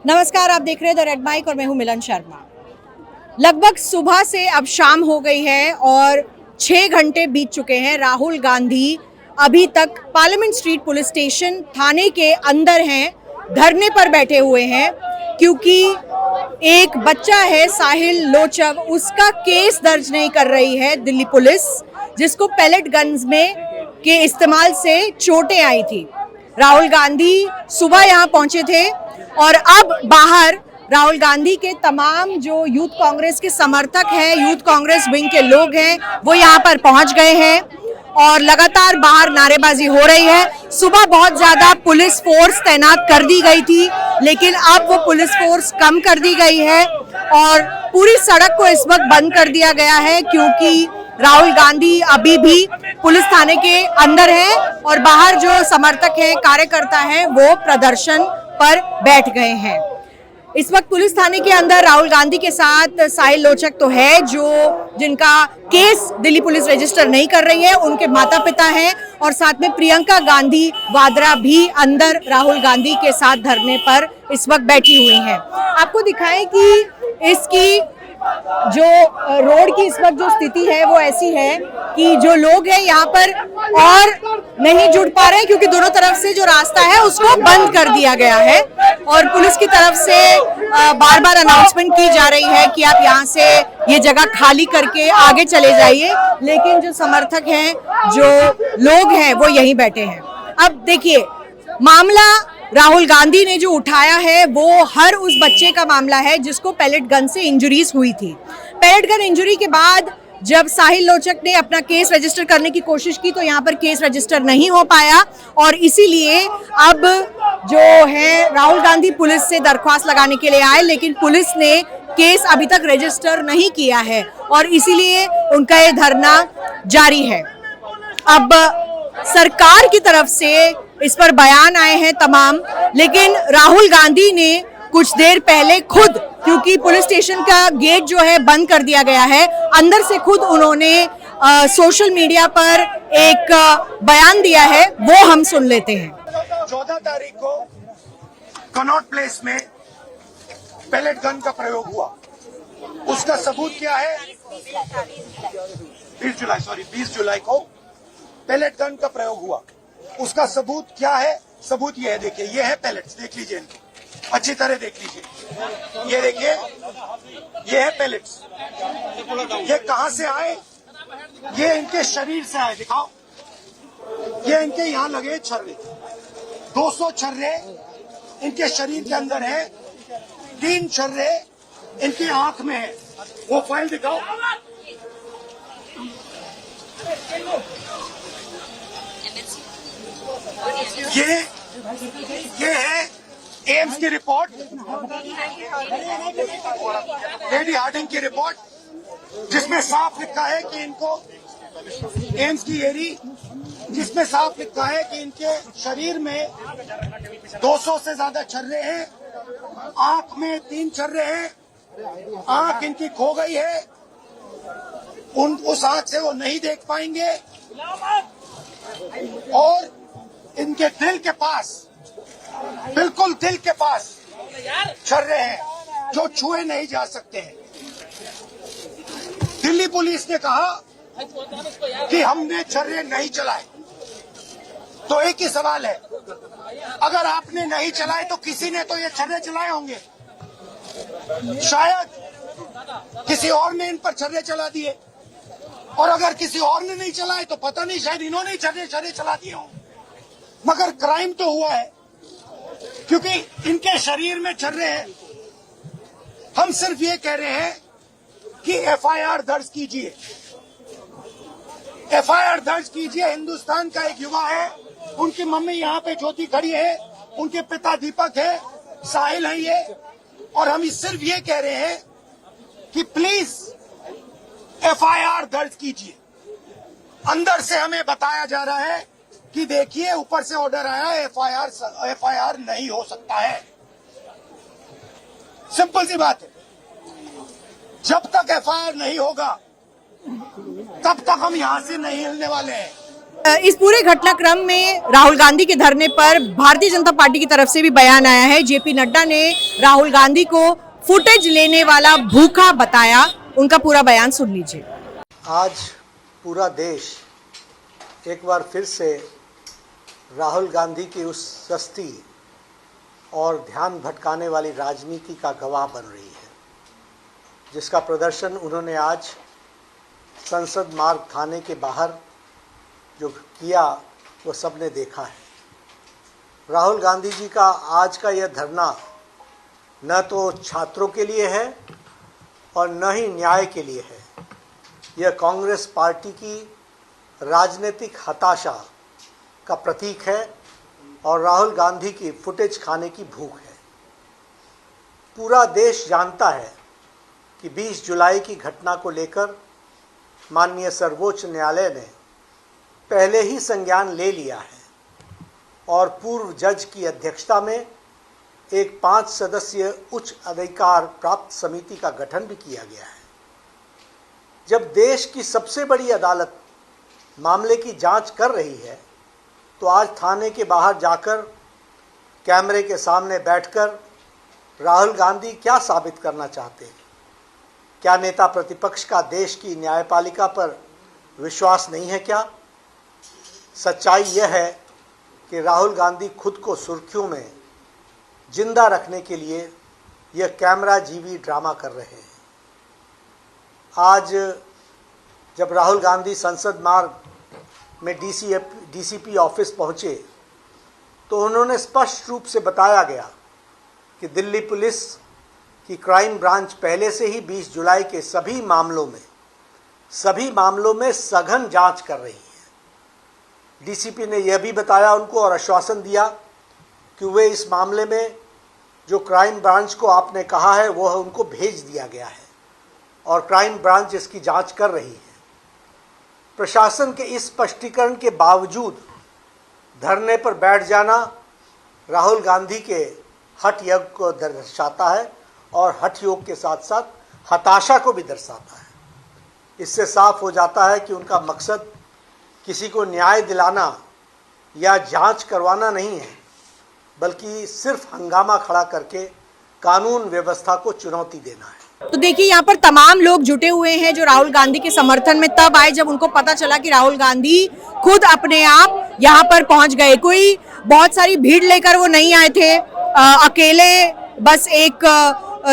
नमस्कार, आप देख रहे हैं द रेड माइक और मैं हूं मिलन शर्मा। लगभग सुबह से अब शाम हो गई है और 6 घंटे बीत चुके हैं। राहुल गांधी अभी तक पार्लियामेंट स्ट्रीट पुलिस स्टेशन थाने के अंदर हैं, धरने पर बैठे हुए हैं क्योंकि एक बच्चा है साहिल लोचव, उसका केस दर्ज नहीं कर रही है दिल्ली पुलिस, जिसको पैलेट गन्स में के इस्तेमाल से चोटें आई थी। राहुल गांधी सुबह यहाँ पहुंचे थे और अब बाहर राहुल गांधी के तमाम जो यूथ कांग्रेस के समर्थक हैं, यूथ कांग्रेस विंग के लोग हैं, वो यहाँ पर पहुंच गए हैं और लगातार बाहर नारेबाजी हो रही है। सुबह बहुत ज्यादा पुलिस फोर्स तैनात कर दी गई थी, लेकिन अब वो पुलिस फोर्स कम कर दी गई है और पूरी सड़क को इस वक्त बंद कर दिया गया है क्योंकि राहुल गांधी अभी भी पुलिस थाने के अंदर है और बाहर जो समर्थक हैं, कार्यकर्ता हैं, वो प्रदर्शन पर बैठ गए हैं। इस वक्त पुलिस थाने के अंदर राहुल गांधी के साथ साहिल लोचक तो है, जिनका केस दिल्ली पुलिस रजिस्टर नहीं कर रही है, उनके माता पिता हैं और साथ में प्रियंका गांधी वाड्रा भी अंदर राहुल गांधी के साथ धरने पर इस वक्त बैठी हुई हैं। आपको दिखाएं कि इसकी जो रोड की इस वक्त जो स्थिति है वो ऐसी है कि जो लोग हैं यहाँ पर और नहीं जुड़ पा रहे हैं क्योंकि दोनों तरफ से जो रास्ता है उसको बंद कर दिया गया है और पुलिस की तरफ से बार बार अनाउंसमेंट की जा रही है कि आप यहाँ से ये जगह खाली करके आगे चले जाइए, लेकिन जो समर्थक हैं, जो लोग हैं, वो यहीं बैठे हैं। अब देखिए, मामला राहुल गांधी ने जो उठाया है वो हर उस बच्चे का मामला है जिसको पैलेट गन से इंजरीज हुई थी। पैलेट गन इंजरी के बाद जब साहिल लोचक ने अपना केस रजिस्टर करने की कोशिश की तो यहाँ पर केस रजिस्टर नहीं हो पाया और इसीलिए अब जो है राहुल गांधी पुलिस से दरख्वास्त लगाने के लिए आए, लेकिन पुलिस ने केस अभी तक रजिस्टर नहीं किया है और इसीलिए उनका ये धरना जारी है। अब सरकार की तरफ से इस पर बयान आए हैं तमाम, लेकिन राहुल गांधी ने कुछ देर पहले खुद, क्योंकि पुलिस स्टेशन का गेट जो है बंद कर दिया गया है, अंदर से खुद उन्होंने सोशल मीडिया पर एक बयान दिया है, वो हम सुन लेते हैं। 14 तारीख को कनॉट प्लेस में पैलेट गन का प्रयोग हुआ, उसका सबूत क्या है? 20 जुलाई को पैलेट गन का प्रयोग हुआ, उसका सबूत क्या है? सबूत ये है, देखिए, ये है पैलेट्स, देख लीजिए इनको अच्छी तरह देख लीजिए, ये देखिए, ये है पैलेट्स। ये कहां से आए? ये इनके शरीर से आए, दिखाओ, ये इनके यहाँ लगे छर्रे, 200 छर्रे इनके शरीर के अंदर है, 3 छर्रे इनकी आंख में है। वो फाइल दिखाओ, ये है एम्स की रिपोर्ट, लेडी हार्डिंग की रिपोर्ट, जिसमें साफ लिखा है कि इनको एम्स की एरी, जिसमें साफ लिखा है कि इनके शरीर में 200 से ज्यादा छर्रे हैं, आंख में 3 छर्रे हैं, आंख इनकी खो गई है, उस आंख से वो नहीं देख पाएंगे और इनके दिल के पास, बिल्कुल दिल के पास छर्रे हैं जो छुए नहीं जा सकते हैं। दिल्ली पुलिस ने कहा कि हमने छर्रे नहीं चलाए, तो एक ही सवाल है, अगर आपने नहीं चलाए तो किसी ने तो ये छर्रे चलाए होंगे, शायद किसी और ने इन पर छर्रे चला दिए, और अगर किसी और ने नहीं चलाए तो पता नहीं, शायद इन्होंने ही छर्रे चला दिए हों, मगर क्राइम तो हुआ है क्योंकि इनके शरीर में छर्रे हैं। हम सिर्फ ये कह रहे हैं कि एफआईआर दर्ज कीजिए, एफआईआर दर्ज कीजिए। हिंदुस्तान का एक युवा है, उनकी मम्मी यहाँ पे ज्योति खड़ी है, उनके पिता दीपक है, साहिल है ये, और हम सिर्फ ये कह रहे हैं कि प्लीज एफआईआर दर्ज कीजिए। अंदर से हमें बताया जा रहा है कि देखिए, ऊपर से ऑर्डर आया है, एफआईआर नहीं हो सकता है। सिंपल सी बात है, जब तक एफआईआर नहीं होगा तब तक हम यहां से नहीं हिलने वाले हैं। इस पूरे घटनाक्रम में राहुल गांधी के धरने पर भारतीय जनता पार्टी की तरफ से भी बयान आया है। जेपी नड्डा ने राहुल गांधी को फुटेज लेने वाला भूखा बताया। उनका पूरा बयान सुन लीजिए। आज पूरा देश एक बार फिर से राहुल गांधी की उस सस्ती और ध्यान भटकाने वाली राजनीति का गवाह बन रही है, जिसका प्रदर्शन उन्होंने आज संसद मार्ग थाने के बाहर जो किया वो सबने देखा है। राहुल गांधी जी का आज का यह धरना न तो छात्रों के लिए है और न ही न्याय के लिए है। यह कांग्रेस पार्टी की राजनीतिक हताशा का प्रतीक है और राहुल गांधी की फुटेज खाने की भूख है। पूरा देश जानता है कि 20 जुलाई की घटना को लेकर माननीय सर्वोच्च न्यायालय ने पहले ही संज्ञान ले लिया है और पूर्व जज की अध्यक्षता में एक 5 सदस्यीय उच्च अधिकार प्राप्त समिति का गठन भी किया गया है। जब देश की सबसे बड़ी अदालत मामले की जांच कर रही है, तो आज थाने के बाहर जाकर कैमरे के सामने बैठकर राहुल गांधी क्या साबित करना चाहते हैं? क्या नेता प्रतिपक्ष का देश की न्यायपालिका पर विश्वास नहीं है क्या? सच्चाई यह है कि राहुल गांधी खुद को सुर्खियों में जिंदा रखने के लिए यह कैमरा जीवी ड्रामा कर रहे हैं। आज जब राहुल गांधी संसद मार्ग में डीसीपी ऑफिस पहुंचे, तो उन्होंने स्पष्ट रूप से बताया गया कि दिल्ली पुलिस की क्राइम ब्रांच पहले से ही 20 जुलाई के सभी मामलों में सघन जांच कर रही है। डीसीपी ने यह भी बताया उनको और आश्वासन दिया कि वे इस मामले में जो क्राइम ब्रांच को आपने कहा है वह उनको भेज दिया गया है और क्राइम ब्रांच इसकी जांच कर रही है। प्रशासन के इस स्पष्टीकरण के बावजूद धरने पर बैठ जाना राहुल गांधी के हठ योग को दर्शाता है और हठ योग के साथ साथ हताशा को भी दर्शाता है। इससे साफ हो जाता है कि उनका मकसद किसी को न्याय दिलाना या जांच करवाना नहीं है, बल्कि सिर्फ हंगामा खड़ा करके कानून व्यवस्था को चुनौती देना है। तो देखिए, यहाँ पर तमाम लोग जुटे हुए हैं जो राहुल गांधी के समर्थन में तब आए जब उनको पता चला कि राहुल गांधी खुद अपने आप यहाँ पर पहुंच गए। कोई बहुत सारी भीड़ लेकर वो नहीं आए थे, अकेले बस एक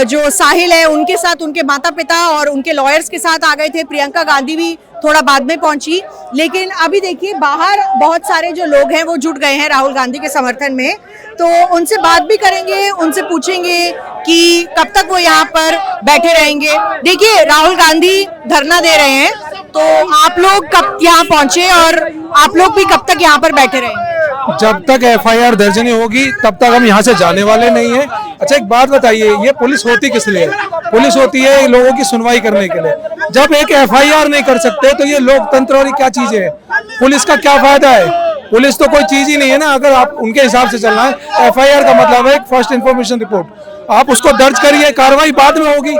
जो साहिल है उनके साथ, उनके माता पिता और उनके लॉयर्स के साथ आ गए थे। प्रियंका गांधी भी थोड़ा बाद में पहुंची, लेकिन अभी देखिए बाहर बहुत सारे जो लोग हैं वो जुट गए हैं राहुल गांधी के समर्थन में। तो उनसे बात भी करेंगे, उनसे पूछेंगे कि कब तक वो यहाँ पर बैठे रहेंगे। देखिए, राहुल गांधी धरना दे रहे हैं, तो आप लोग कब यहाँ पहुंचे और आप लोग भी कब तक यहाँ पर बैठे रहेंगे? जब तक एफआईआर दर्ज नहीं होगी तब तक हम यहाँ से जाने वाले नहीं हैं। अच्छा, एक बात बताइए, ये पुलिस होती किस लिए? पुलिस होती है लोगों की सुनवाई करने के लिए। जब एक एफआईआर नहीं कर सकते तो ये लोकतंत्र और क्या चीजें है? पुलिस का क्या फायदा है? पुलिस तो कोई चीज ही नहीं है ना। अगर आप उनके हिसाब से चलना है, एफआईआर का मतलब है फर्स्ट इन्फॉर्मेशन रिपोर्ट। आप उसको दर्ज करिए, कार्रवाई बाद में होगी।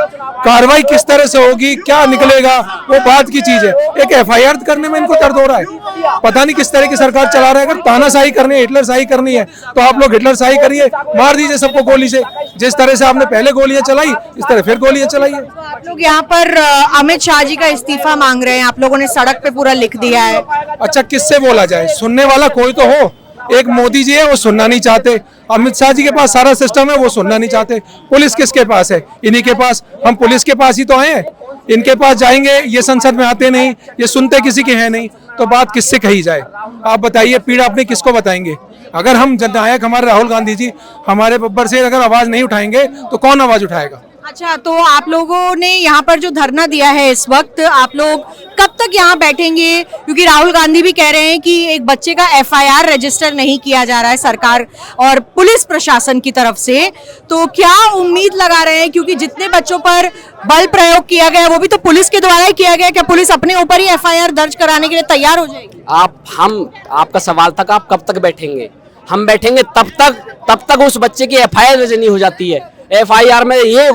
कार्रवाई किस तरह से होगी, क्या निकलेगा, वो बात की चीज है। एक एफआईआर करने में इनको दर्द हो रहा है। पता नहीं किस तरह की सरकार चला रहा है। अगर तानाशाही करनी है, हिटलर शाही करनी है, तो आप लोग हिटलर शाही करिए, मार दीजिए सबको गोली से। जिस तरह से आपने पहले गोलियां चलाई, इस तरह फिर गोलियां चलाइए। आप लोग यहाँ पर अमित शाह जी का इस्तीफा मांग रहे हैं, आप लोगों ने सड़क पे पूरा लिख दिया है। अच्छा, किससे बोला जाए? सुनने वाला कोई तो हो। एक मोदी जी है, वो सुनना नहीं चाहते। अमित शाह जी के पास सारा सिस्टम है, वो सुनना नहीं चाहते। पुलिस किसके पास है? इन्हीं के पास। हम पुलिस के पास ही तो आए हैं। इनके पास जाएंगे, ये संसद में आते नहीं, ये सुनते किसी के हैं नहीं, तो बात किससे कही जाए? आप बताइए, पीड़ा अपने किसको बताएंगे? अगर हम जननायक हमारे राहुल गांधी जी हमारे बब्बर से अगर आवाज नहीं उठाएंगे तो कौन आवाज उठाएगा? अच्छा, तो आप लोगों ने यहाँ पर जो धरना दिया है इस वक्त, आप लोग कब तक यहाँ बैठेंगे? क्योंकि राहुल गांधी भी कह रहे हैं कि एक बच्चे का एफआईआर रजिस्टर नहीं किया जा रहा है सरकार और पुलिस प्रशासन की तरफ से, तो क्या उम्मीद लगा रहे हैं? क्योंकि जितने बच्चों पर बल प्रयोग किया गया वो भी तो पुलिस के द्वारा ही किया गया। क्या पुलिस अपने ऊपर ही एफआईआर दर्ज कराने के लिए तैयार हो जाएगी? आपका सवाल था आप कब तक बैठेंगे? हम बैठेंगे तब तक उस बच्चे की एफआईआर दर्ज नहीं हो जाती है। एफआईआर में ये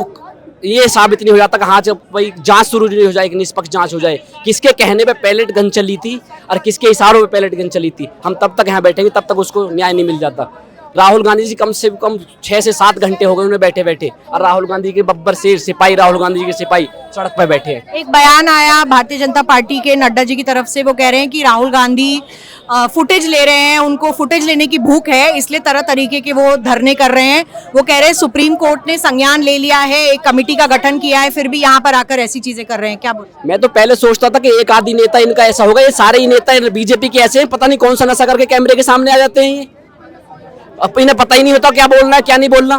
ये साबित नहीं हो जाता कि हाँ जब भाई जांच शुरू नहीं हो जाए, कि निष्पक्ष जांच हो जाए, किसके कहने पे पैलेट गन चली थी और किसके इशारों पे पैलेट गन चली थी, हम तब तक यहाँ बैठेंगे, तब तक उसको न्याय नहीं मिल जाता। राहुल गांधी जी कम से कम 6 से 7 घंटे हो गए उन्हें बैठे बैठे, और राहुल गांधी के बब्बर शेर सिपाही, राहुल गांधी जी के सिपाही सड़क पर बैठे हैं। एक बयान आया भारतीय जनता पार्टी के नड्डा जी की तरफ से, वो कह रहे हैं कि राहुल गांधी फुटेज ले रहे हैं, उनको फुटेज लेने की भूख है, इसलिए तरह तरीके के वो धरने कर रहे हैं। वो कह रहे हैं सुप्रीम कोर्ट ने संज्ञान ले लिया है, एक कमेटी का गठन किया है, फिर भी यहाँ पर आकर ऐसी चीजें कर रहे हैं, क्या बोल? मैं तो पहले सोचता था कि एक आदि नेता इनका ऐसा होगा, ये सारे ही नेता बीजेपी के ऐसे हैं, पता नहीं कौन सा नशा करके कैमरे के सामने आ जाते हैं। अब इन्हें पता ही नहीं होता क्या बोलना है क्या नहीं बोलना।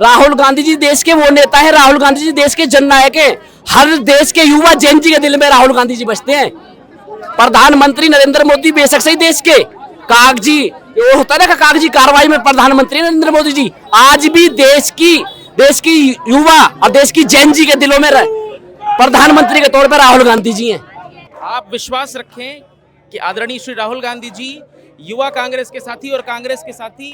राहुल गांधी जी देश के वो नेता है, राहुल गांधी जी देश के जननायक है। हर देश के युवा जैन जी के दिल में राहुल गांधी जी बसते हैं। प्रधानमंत्री नरेंद्र मोदी बेशक सही देश के कागजी, वो होता है ना कागजी कार्रवाई में प्रधानमंत्री नरेंद्र मोदी जी आज भी देश की युवा और देश की जैन जी के दिलों में प्रधानमंत्री के तौर पर राहुल गांधी जी हैं। आप विश्वास रखें कि आदरणीय श्री राहुल गांधी जी युवा कांग्रेस के साथी और कांग्रेस के साथी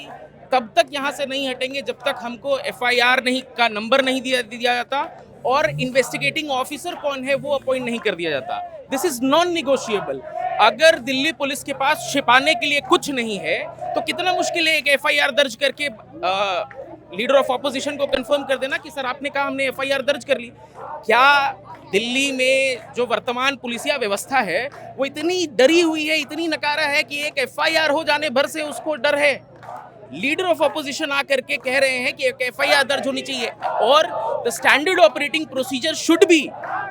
तब तक यहाँ से नहीं हटेंगे जब तक हमको FIR का नंबर नहीं दिया जाता और इन्वेस्टिगेटिंग ऑफिसर कौन है वो अपॉइंट नहीं कर दिया जाता। This is non negotiable. अगर दिल्ली पुलिस के पास छिपाने के लिए कुछ नहीं है तो कितना मुश्किल है एक FIR दर्ज करके लीडर ऑफ ऑपोजिशन को कंफर्म कर देना कि सर आपने कहा हमने FIR दर्ज कर ली। क्या दिल्ली में जो वर्तमान पुलिसिया व्यवस्था है वो इतनी डरी हुई है, इतनी नकारा है कि एक FIR हो जाने भर से उसको डर है? लीडर ऑफ ऑपोजिशन आकर के कह रहे हैं कि एक FIR दर्ज होनी चाहिए और the standard operating procedure should be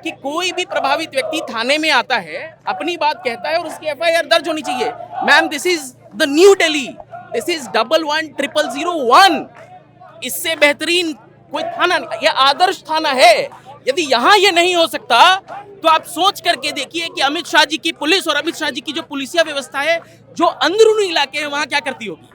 कि कोई भी प्रभावित व्यक्ति थाने में आता है, अपनी बात कहता है और उसकी FIR दर्ज होनी चाहिए। Ma'am, this is the new Delhi, this is 110001। इससे बेहतरीन कोई थाना नहीं, यह आदर्श थाना है। यदि यहाँ ये नहीं हो सकता तो आप सोच करके देखिए कि अमित शाह जी की पुलिस और अमित शाह जी की जो पुलिसिया व्यवस्था है जो अंदरूनी इलाके हैं वहाँ क्या करती होगी।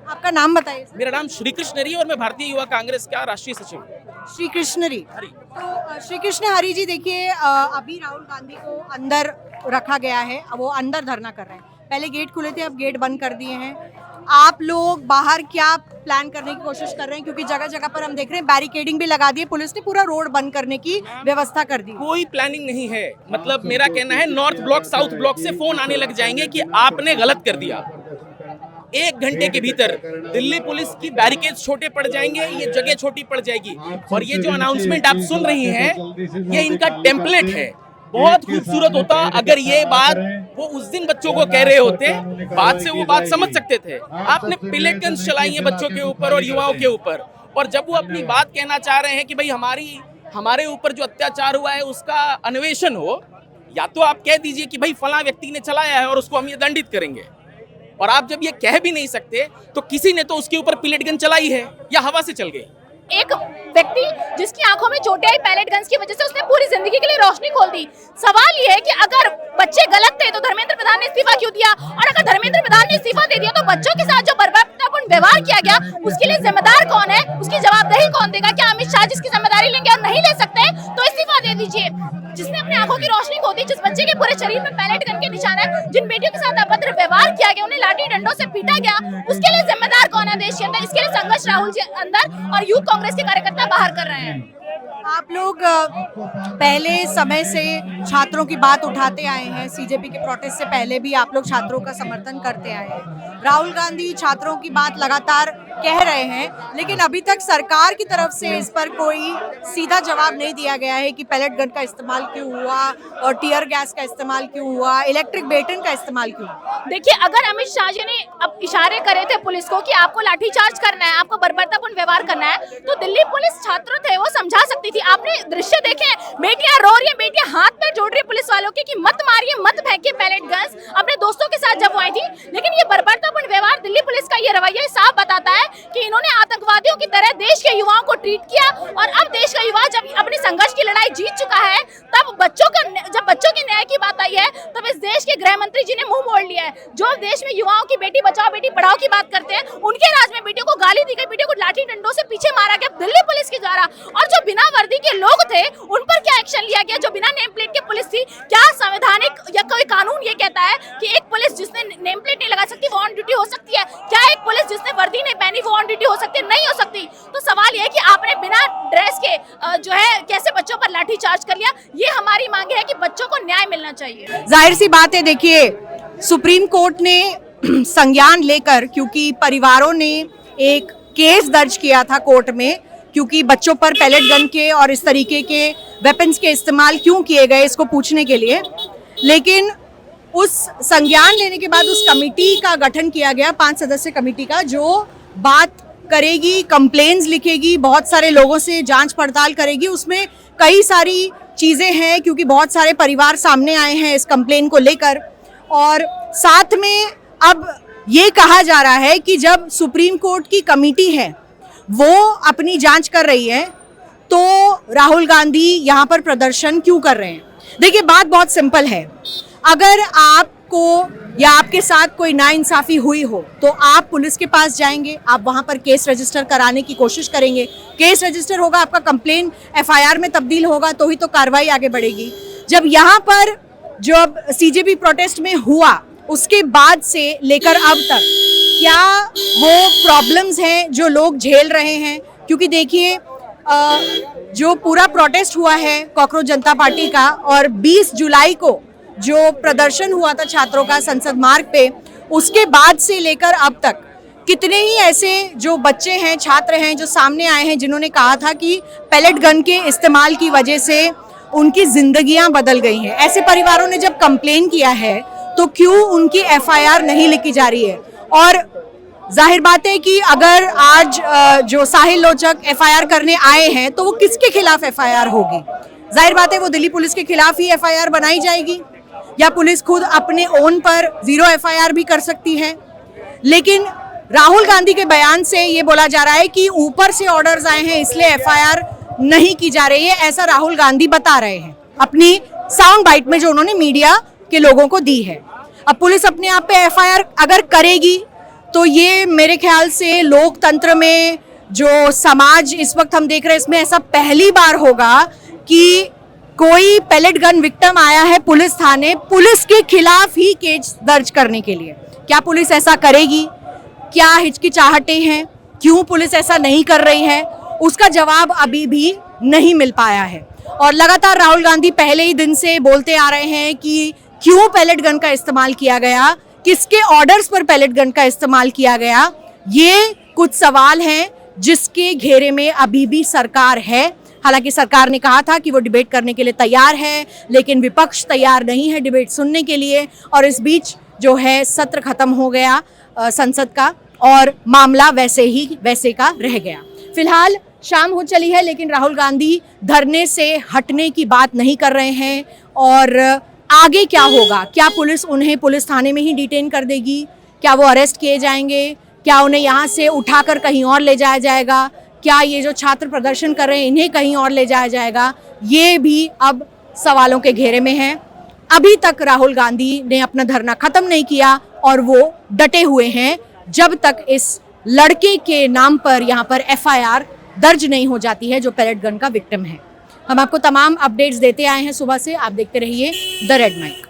आपका नाम बताइए। मेरा नाम श्री कृष्ण हरी और मैं भारतीय युवा कांग्रेस का राष्ट्रीय सचिव हूँ। श्री कृष्ण हरी। तो श्री कृष्ण हरी जी, देखिए अभी राहुल गांधी को अंदर रखा गया है, अब वो अंदर धरना कर रहे हैं। पहले गेट खुले थे, अब गेट बंद कर दिए हैं। आप लोग बाहर क्या प्लान करने की कोशिश कर रहे हैं? क्योंकि जगह जगह पर हम देख रहे हैं बैरिकेडिंग भी लगा दी है, पुलिस ने पूरा रोड बंद करने की व्यवस्था कर दी। कोई प्लानिंग नहीं है। मतलब मेरा कहना है नॉर्थ ब्लॉक साउथ ब्लॉक से फोन आने लग जाएंगे कि आपने गलत कर दिया। 1 घंटे के भीतर दिल्ली पुलिस की बैरिकेड छोटे पड़ जाएंगे, ये जगह छोटी पड़ जाएगी। और ये जो अनाउंसमेंट आप सुन रही हैं ये इनका टेम्पलेट है। बहुत खूबसूरत होता अगर ये बात वो उस दिन बच्चों को कह रहे होते, बात से वो बात समझ सकते थे। आपने पिलेट गन्स चलाई है बच्चों के ऊपर और युवाओं के ऊपर, और जब वो अपनी बात कहना चाह रहे हैं कि भाई हमारे ऊपर जो अत्याचार हुआ है उसका अन्वेषण हो, या तो आप कह दीजिए कि भाई फलां व्यक्ति ने चलाया है और उसको हम ये दंडित करेंगे। और आप जब ये कह भी नहीं सकते तो किसी ने तो उसके ऊपर पिलेट गन चलाई है या हवा से चल गई। एक व्यक्ति जिसकी आंखों में चोटें आई पैलेट गन्स की वजह से, उसने पूरी जिंदगी के लिए रोशनी खोल दी। सवाल ये है कि अगर बच्चे गलत थे तो धर्मेंद्र प्रधान ने इस्तीफा क्यों दिया, और अगर धर्मेंद्र प्रधान ने इस्तीफा दे दिया तो बच्चों के साथ जो बर्बरतापूर्ण व्यवहार किया गया उसके लिए जिम्मेदार कौन है, उसकी जवाबदेही कौन देगा? क्या अमित शाह जिसकी जिम्मेदारी लेंगे और नहीं ले सकते तो इस्तीफा दे दीजिए। जिसने अपनी आंखों की रोशनी खो दी, जिस बच्चे के पूरे शरीर में पैलेट गन के निशान है, जिन बेटियों के साथ अभद्र व्यवहार किया गया, उन्हें लाठी डंडों से पीटा गया, उसके लिए जिम्मेदार कौन है देश के अंदर? इसके लिए संघर्ष राहुल जी अंदर और यूथ कांग्रेस के कार्यकर्ता बाहर कर रहे हैं। आप लोग पहले समय से छात्रों की बात उठाते आए हैं, सीजेपी के प्रोटेस्ट से पहले भी आप लोग छात्रों का समर्थन करते आए हैं। राहुल गांधी छात्रों की बात लगातार कह रहे हैं, लेकिन अभी तक सरकार की तरफ से इस पर कोई सीधा जवाब नहीं दिया गया है कि पैलेट गन का इस्तेमाल क्यों हुआ और टीयर गैस का इस्तेमाल क्यों हुआ, इलेक्ट्रिक बेटन का इस्तेमाल क्यों हुआ। देखिए, अगर अमित शाह जी ने अब इशारे करे थे पुलिस को कि आपको लाठीचार्ज करना है, आपको बर्बरतापूर्ण व्यवहार करना है, तो दिल्ली पुलिस छात्र थे वो समझा सकती थी। आपने दृश्य देखे, बेटियां रो रही हैं, बेटियां हाथ पैर जोड़ रही है पुलिस वालों के कि मत मारिए, मत फेंकिए पैलेट गन्स, अपने दोस्तों के साथ जब वो आई थी। लेकिन ये बर्बरतापूर्ण व्यवहार, दिल्ली पुलिस का ये रवैया साफ बताता है कि इन्होंने आतंकवादियों की तरह देश के युवाओं को ट्रीट किया। और अब देश का युवा जब अपनी संघर्ष की लड़ाई जीत चुका है, तब जब बच्चों की न्याय की बात आई है, तब इस देश के गृह मंत्री जी ने मुंह मोड़ लिया है। जो देश में युवाओं की बेटी बचाओ बेटी पढ़ाओ की बात करते हैं, उनके राज में बेटियों को गाली दी गई, बेटियों को लाठी डंडों से पीछे मारा गया दिल्ली पुलिस के द्वारा। करा, और जो बिना वर्दी के लोग थे उन पर क्या एक्शन लिया गया, जो बिना नेम प्लेट के पुलिस थी? क्या संवैधानिक या कोई कानून ये कहता है कि एक पुलिस जिसने नेम प्लेट नहीं लगा सकती वो ऑन ड्यूटी हो सकती है? क्या एक पुलिस जिसने वर्दी नहीं पहनी वो ऑन ड्यूटी हो सकती है? नहीं हो सकती। तो सवाल ये है कि आपने बिना ड्रेस के जो है कैसे बच्चों पर लाठीचार्ज कर लिया? ये हमारी मांग है कि बच्चों को न्याय मिलना चाहिए। जाहिर सी बात है, देखिए सुप्रीम कोर्ट ने संज्ञान लेकर, क्योंकि परिवारों ने एक केस दर्ज किया था कोर्ट में, क्योंकि बच्चों पर पैलेट गन के और इस तरीके के वेपन्स के इस्तेमाल क्यों किए गए इसको पूछने के लिए। लेकिन उस संज्ञान लेने के बाद उस कमेटी का गठन किया गया, 5 सदस्य कमेटी का, जो बात करेगी, कंप्लेन्स लिखेगी, बहुत सारे लोगों से जांच पड़ताल करेगी। उसमें कई सारी चीज़ें हैं क्योंकि बहुत सारे परिवार सामने आए हैं इस कंप्लेन को लेकर, और साथ में अब ये कहा जा रहा है कि जब सुप्रीम कोर्ट की कमेटी है वो अपनी जांच कर रही है तो राहुल गांधी यहाँ पर प्रदर्शन क्यों कर रहे हैं? देखिए बात बहुत सिंपल है, अगर आपको या आपके साथ कोई नाइंसाफी हुई हो तो आप पुलिस के पास जाएंगे, आप वहाँ पर केस रजिस्टर कराने की कोशिश करेंगे, केस रजिस्टर होगा, आपका कंप्लेन एफआईआर में तब्दील होगा तो ही तो कार्रवाई आगे बढ़ेगी। जब यहाँ पर जो अब सीजेपी प्रोटेस्ट में हुआ उसके बाद से लेकर अब तक क्या वो प्रॉब्लम्स हैं जो लोग झेल रहे हैं? क्योंकि देखिए जो पूरा प्रोटेस्ट हुआ है कॉकरोच जनता पार्टी का, और 20 जुलाई को जो प्रदर्शन हुआ था छात्रों का संसद मार्ग पे, उसके बाद से लेकर अब तक कितने ही ऐसे जो बच्चे हैं, छात्र हैं जो सामने आए हैं जिन्होंने कहा था कि पैलेट गन के इस्तेमाल की वजह से उनकी जिंदगियां बदल गई हैं। ऐसे परिवारों ने जब कंप्लेन किया है तो क्यों उनकी एफआईआर नहीं लिखी जा रही है? और जाहिर बात है कि अगर आज जो साहिल लोचक एफआईआर करने आए हैं तो वो किसके खिलाफ एफआईआर होगी? जाहिर बात है वो दिल्ली पुलिस के खिलाफ ही एफआईआर बनाई जाएगी, या पुलिस खुद अपने ओन पर 0 एफआईआर भी कर सकती है। लेकिन राहुल गांधी के बयान से ये बोला जा रहा है कि ऊपर से ऑर्डर्स आए हैं इसलिए एफआईआर नहीं की जा रही है, ऐसा राहुल गांधी बता रहे हैं अपनी साउंड बाइट में जो उन्होंने मीडिया के लोगों को दी है। अब पुलिस अपने आप पे एफआईआर अगर करेगी तो ये मेरे ख्याल से लोकतंत्र में जो समाज इस वक्त हम देख रहे हैं इसमें ऐसा पहली बार होगा कि कोई पैलेट गन विक्टिम आया है पुलिस थाने पुलिस के खिलाफ ही केस दर्ज करने के लिए। क्या पुलिस ऐसा करेगी? क्या हिचकिचाहटें हैं? क्यों पुलिस ऐसा नहीं कर रही है? उसका जवाब अभी भी नहीं मिल पाया है। और लगातार राहुल गांधी पहले ही दिन से बोलते आ रहे हैं कि क्यों पैलेट गन का इस्तेमाल किया गया, किसके ऑर्डर्स पर पैलेट गन का इस्तेमाल किया गया। ये कुछ सवाल हैं जिसके घेरे में अभी भी सरकार है। हालांकि सरकार ने कहा था कि वो डिबेट करने के लिए तैयार है, लेकिन विपक्ष तैयार नहीं है डिबेट सुनने के लिए। और इस बीच जो है सत्र खत्म हो गया संसद का और मामला वैसे का रह गया। फिलहाल शाम हो चली है लेकिन राहुल गांधी धरने से हटने की बात नहीं कर रहे हैं। और आगे क्या होगा? क्या पुलिस उन्हें पुलिस थाने में ही डिटेन कर देगी? क्या वो अरेस्ट किए जाएंगे? क्या उन्हें यहाँ से उठाकर कहीं और ले जाया जाएगा? क्या ये जो छात्र प्रदर्शन कर रहे हैं इन्हें कहीं और ले जाया जाएगा? ये भी अब सवालों के घेरे में है। अभी तक राहुल गांधी ने अपना धरना खत्म नहीं किया और वो डटे हुए हैं जब तक इस लड़के के नाम पर यहाँ पर एफआईआर दर्ज नहीं हो जाती है जो पैलेट गन का विक्टिम है। हम आपको तमाम अपडेट्स देते आए हैं सुबह से। आप देखते रहिए द रेड माइक।